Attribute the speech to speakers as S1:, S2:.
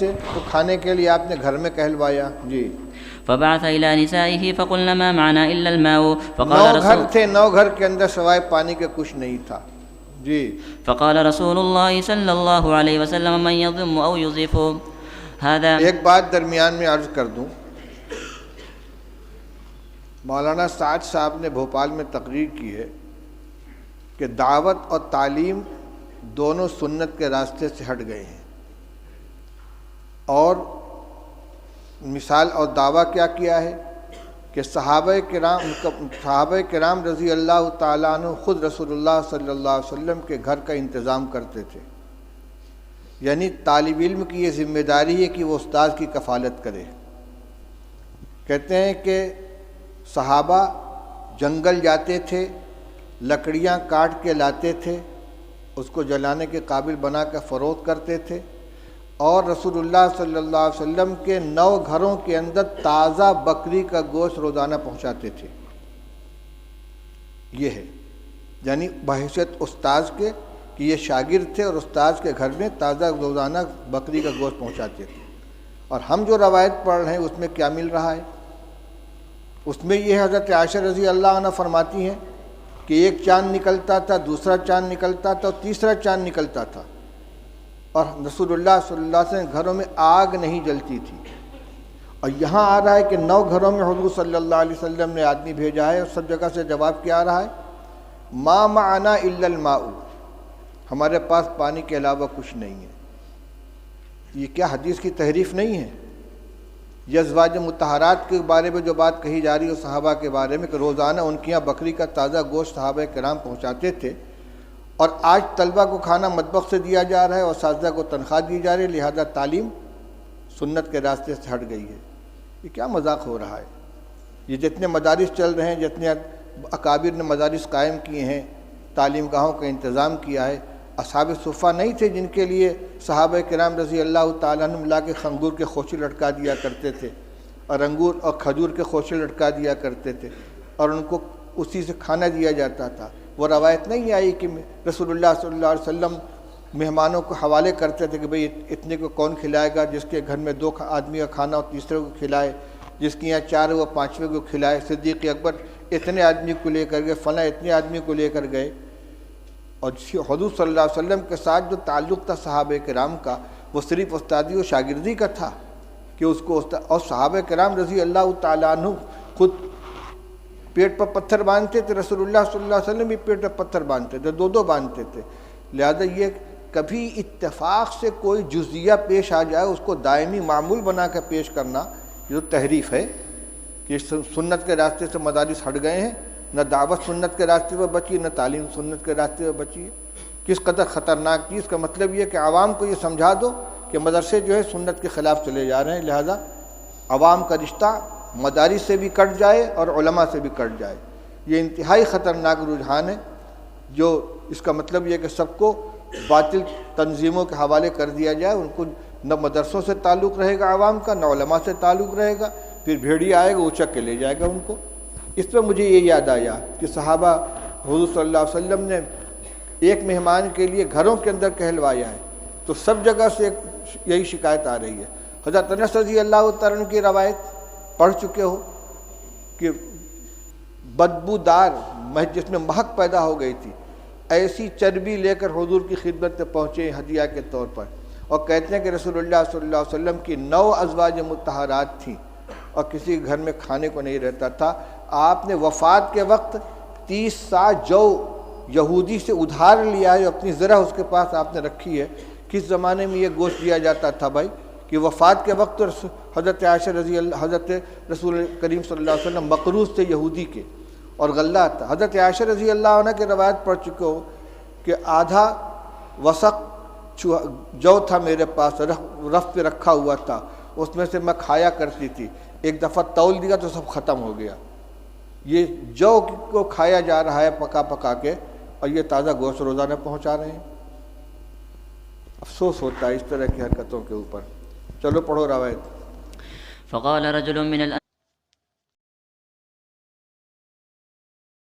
S1: سے تو کھانے کے لیے آپ نے گھر میں کہلوایا. جی.
S2: فبعث إلى نسائه فقلن ما معنا إلا الماء
S1: نو گھر تھے، 9 گھر کے اندر سوائے پانی کے کچھ نہیں تھا. جی.
S2: فقال رسول الله صلى الله عليه وسلم من يضم أو يضيف هذا.
S1: ایک بات درمیان میں عرض کر دوں، مولانا سعد صاحب نے بھوپال میں تقریر کی ہے کہ دعوت اور تعلیم دونوں سنت کے راستے سے ہٹ گئے ہیں، اور مثال اور دعویٰ کیا کیا ہے کہ صحابہ کرام رضی اللہ تعالیٰ عنہ خود رسول اللہ صلی اللہ علیہ وسلم کے گھر کا انتظام کرتے تھے. یعنی طالب علم کی یہ ذمہ داری ہے کہ وہ استاد کی کفالت کرے. کہتے ہیں کہ صحابہ جنگل جاتے تھے، لکڑیاں کاٹ کے لاتے تھے، اس کو جلانے کے قابل بنا کر فروخت کرتے تھے، اور رسول اللہ صلی اللہ علیہ وسلم کے 9 گھروں کے اندر تازہ بکری کا گوشت روزانہ پہنچاتے تھے. یہ ہے یعنی بحیثیت استاذ کے کہ یہ شاگرد تھے اور استاذ کے گھر میں تازہ روزانہ بکری کا گوشت پہنچاتے تھے. اور ہم جو روایت پڑھ رہے ہیں اس میں کیا مل رہا ہے؟ اس میں یہ حضرت عائشہ رضی اللہ عنہ فرماتی ہیں کہ ایک چاند نکلتا تھا، دوسرا چاند نکلتا تھا اور تیسرا چاند نکلتا تھا، اور رسول اللہ صلی اللہ علیہ وسلم گھروں میں آگ نہیں جلتی تھی. اور یہاں آ رہا ہے کہ 9 گھروں میں حضور صلی اللہ علیہ وسلم نے آدمی بھیجا ہے، اور سب جگہ سے جواب کیا آ رہا ہے؟ ما معنا الا الماء، ہمارے پاس پانی کے علاوہ کچھ نہیں ہے. یہ کیا حدیث کی تحریف نہیں ہے؟ یہ ازواج مطہرات کے بارے میں جو بات کہی جا رہی ہے صحابہ کے بارے میں کہ روزانہ ان کے یہاں بکری کا تازہ گوشت صحابہ کرام پہنچاتے تھے، اور آج طلبہ کو کھانا مطبخ سے دیا جا رہا ہے اور اساتذہ کو تنخواہ دی جا رہی ہے، لہذا تعلیم سنت کے راستے سے ہٹ گئی ہے. یہ کیا مذاق ہو رہا ہے؟ یہ جتنے مدارس چل رہے ہیں، جتنے اکابر نے مدارس قائم کیے ہیں، تعلیم گاہوں کا انتظام کیا ہے، اصحاب صفہ نہیں تھے جن کے لیے صحابہ کرام رضی اللہ تعالیٰ عنہ لا کے انگور کے خوشے لٹکا دیا کرتے تھے، اور انگور اور کھجور کے خوشے لٹکا دیا کرتے تھے، اور ان کو اسی سے کھانا دیا جاتا تھا. وہ روایت نہیں آئی کہ رسول اللہ صلی اللہ علیہ وسلم مہمانوں کو حوالے کرتے تھے کہ بھئی اتنے کو کون کھلائے گا، جس کے گھر میں 2 آدمی کا کھانا ہو تیسرے کو کھلائے، جس کے یہاں 4 وہ 5ویں کو کھلائے. صدیق اکبر اتنے آدمی کو لے کر گئے، فلاں اتنے آدمی کو لے کر گئے. اور حضور صلی اللہ علیہ وسلم کے ساتھ جو تعلق تھا صحابہ کرام کا، وہ صرف استادی و شاگردی کا تھا کہ اس کو اور صحابہ کرام رضی اللہ تعالیٰ عنہ خود پیٹ پر پتھر باندھتے تھے، رسول اللہ صلی اللہ علیہ وسلم بھی پیٹ پر پتھر باندھتے تھے، 2 باندھتے تھے. لہذا یہ کبھی اتفاق سے کوئی جزیہ پیش آ جائے اس کو دائمی معمول بنا کر پیش کرنا، یہ تحریف ہے کہ سنت کے راستے سے مدارس ہٹ گئے ہیں. نہ دعوت سنت کے راستے پر بچی، نہ تعلیم سنت کے راستے پر بچی ہے. کس قدر خطرناک چیز کا مطلب یہ کہ عوام کو یہ سمجھا دو کہ مدرسے جو ہے سنت کے خلاف چلے جا رہے ہیں، لہذا عوام کا رشتہ مدارس سے بھی کٹ جائے اور علماء سے بھی کٹ جائے. یہ انتہائی خطرناک رجحان ہے، جو اس کا مطلب یہ کہ سب کو باطل تنظیموں کے حوالے کر دیا جائے. ان کو نہ مدرسوں سے تعلق رہے گا عوام کا، نہ علماء سے تعلق رہے گا، پھر بھیڑیا آئے گا اچک کے لے جائے گا ان کو. اس پہ مجھے یہ یاد آیا کہ صحابہ حضور صلی اللہ علیہ وسلم نے ایک مہمان کے لیے گھروں کے اندر کہلوایا ہے، تو سب جگہ سے یہی شکایت آ رہی ہے. حضرت انس رضی اللہ تعالیٰ عنہ کی روایت پڑھ چکے ہو کہ بدبودار جس میں مہک پیدا ہو گئی تھی، ایسی چربی لے کر حضور کی خدمت میں پہنچے ہدیہ کے طور پر، اور کہتے ہیں کہ رسول اللہ صلی اللہ علیہ وسلم کی 9 ازواج مطہرات تھیں اور کسی گھر میں کھانے کو نہیں رہتا تھا. آپ نے وفات کے وقت 30 سا جو یہودی سے ادھار لیا ہے، اپنی ذرا اس کے پاس آپ نے رکھی ہے. کس زمانے میں یہ گوشت دیا جاتا تھا بھائی کہ وفات کے وقت حضرت عائشہ حضرت رسول کریم صلی اللہ علیہ وسلم مقروض تھے یہودی کے، اور غلہ تھا. حضرت عائشہ رضی اللہ عنہ کی روایت پڑھ چکے ہو کہ آدھا وسق جو تھا میرے پاس، رف پہ رکھا ہوا تھا، اس میں سے میں کھایا کرتی تھی. ایک دفعہ تول دیا تو سب ختم ہو گیا. یہ جو کو کھایا جا رہا ہے پکا پکا کے، اور یہ تازہ گوشت روزانہ پہنچا رہے ہیں. افسوس ہوتا ہے اس طرح کی حرکتوں کے اوپر. چلو پڑھو روایت.
S2: فقال رجل من